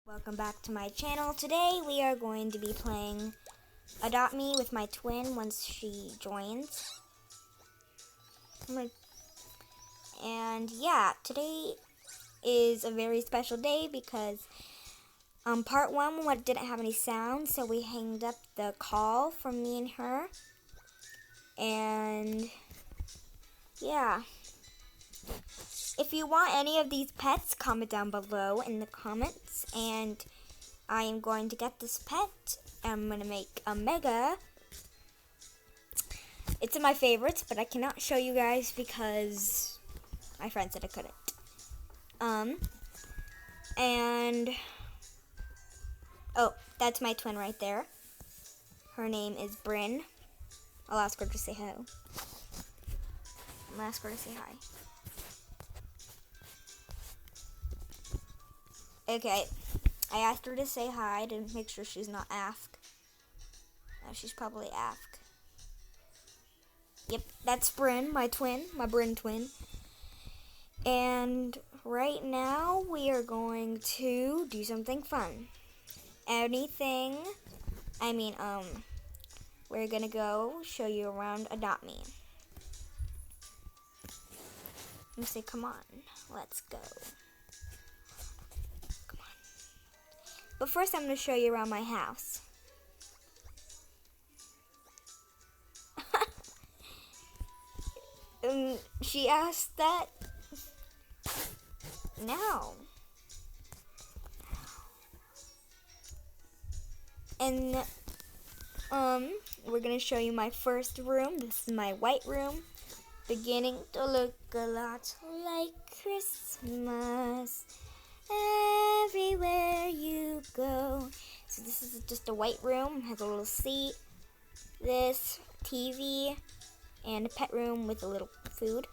Welcome back to my channel. Today we are going to be playing Adopt Me with my twin once she joins. And yeah, today is a very special day because part one didn't have any sound, so we hanged up the call from me and her. And yeah. If you want any of these pets, comment down below in the comments, and I am going to get this pet. I'm going to make a mega. It's in my favorites, but I cannot show you guys because my friend said I couldn't. Oh, that's my twin right there. Her name is Bryn. I'll ask her to say hello. I'll ask her to say hi. Okay, I asked her to say hi to make sure she's not Ask. No, she's probably Ask. Yep, that's Bryn, my twin, my Bryn twin. And right now we are going to do something fun. We're gonna go show you around Adopt Me. You say, come on, let's go. But first, I'm going to show you around my house. She asked that. No. And we're going to show you my first room. This is my white room. Beginning to look a lot like Christmas. Everywhere you go. So this is just a white room. Has a little seat, this TV, and a pet room with a little food.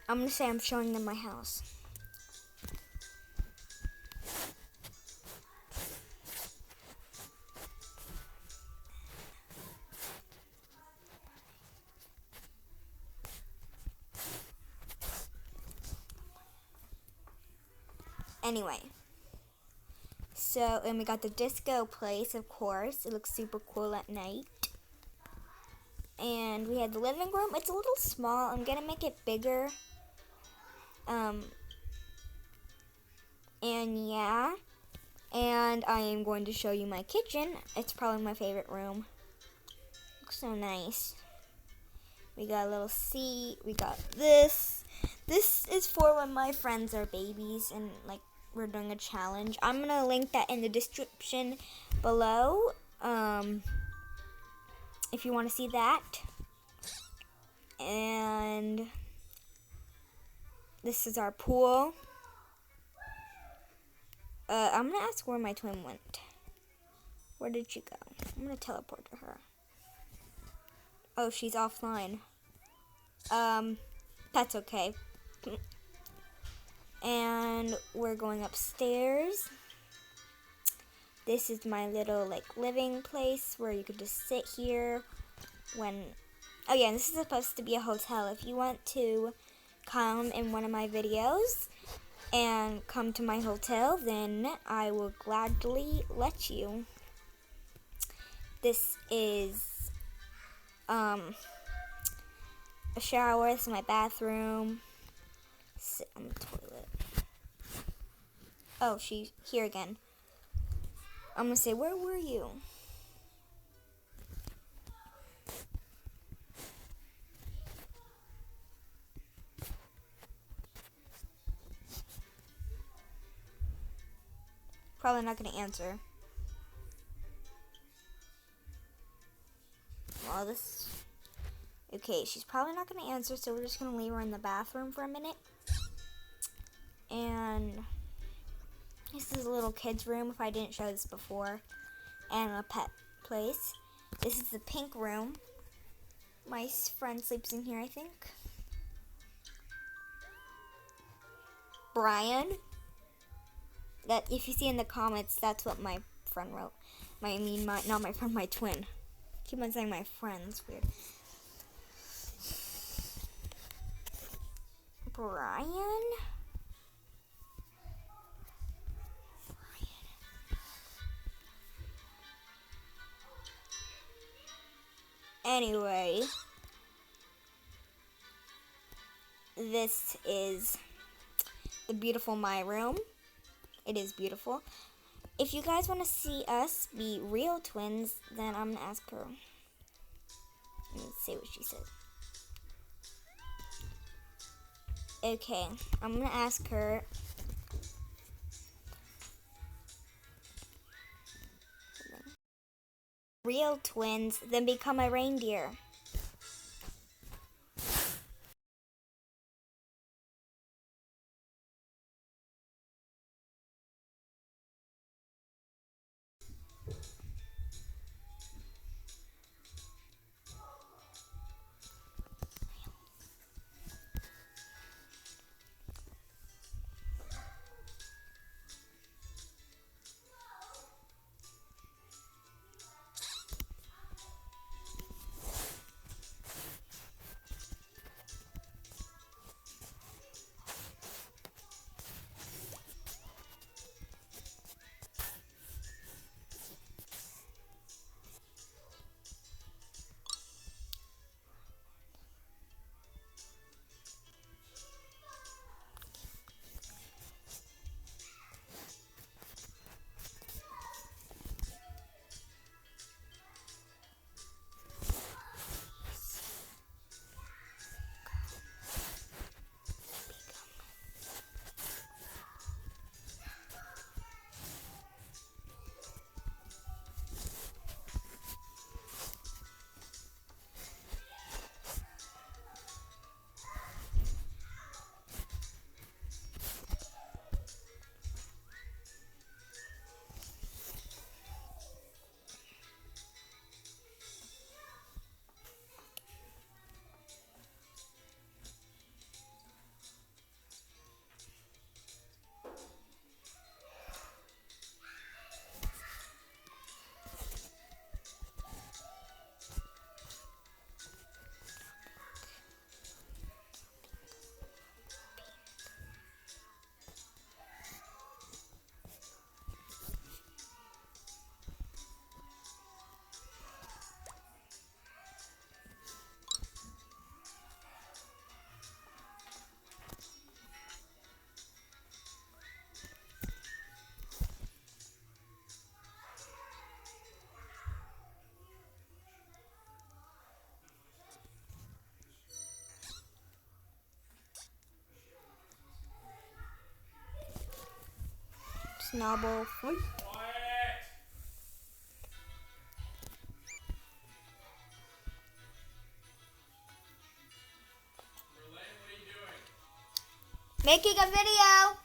I'm gonna say I'm showing them my house. Anyway, and we got the disco place, of course. It looks super cool at night. And we had the living room. It's a little small. I'm gonna make it bigger. And yeah. And I am going to show you my kitchen. It's probably my favorite room. Looks so nice. We got a little seat. We got this. This is for when my friends are babies and we're doing a challenge. I'm gonna link that in the description below. If you want to see that. And this is our pool. I'm gonna ask where my twin went. Where did she go? I'm gonna teleport to her. Oh, she's offline. That's okay. And we're going upstairs. This is my little living place where you could just sit here oh yeah, this is supposed to be a hotel. If you want to come in one of my videos and come to my hotel, then I will gladly let you. This is a shower. This is my bathroom. Sit on the toilet. Oh, she's here again. I'm gonna say, where were you? Probably not gonna answer. Well, okay, she's probably not gonna answer, so we're just gonna leave her in the bathroom for a minute. And this is a little kid's room, if I didn't show this before, and a pet place. This is the pink room. My friend sleeps in here, I think. Brian. That, if you see in the comments, that's what my friend wrote. Not my friend, my twin. Keep on saying my friend, it's weird. Brian? Anyway, this is the beautiful my room. It is beautiful. If you guys want to see us be real twins, then I'm gonna ask her. Let's see what she said. Okay, I'm gonna ask her. Real twins, then become a reindeer. Snowball. Quiet! Merlin, what are you doing? Making a video I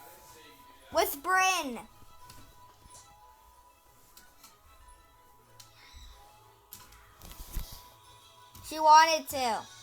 didn't say you do that. with Bryn. She wanted to.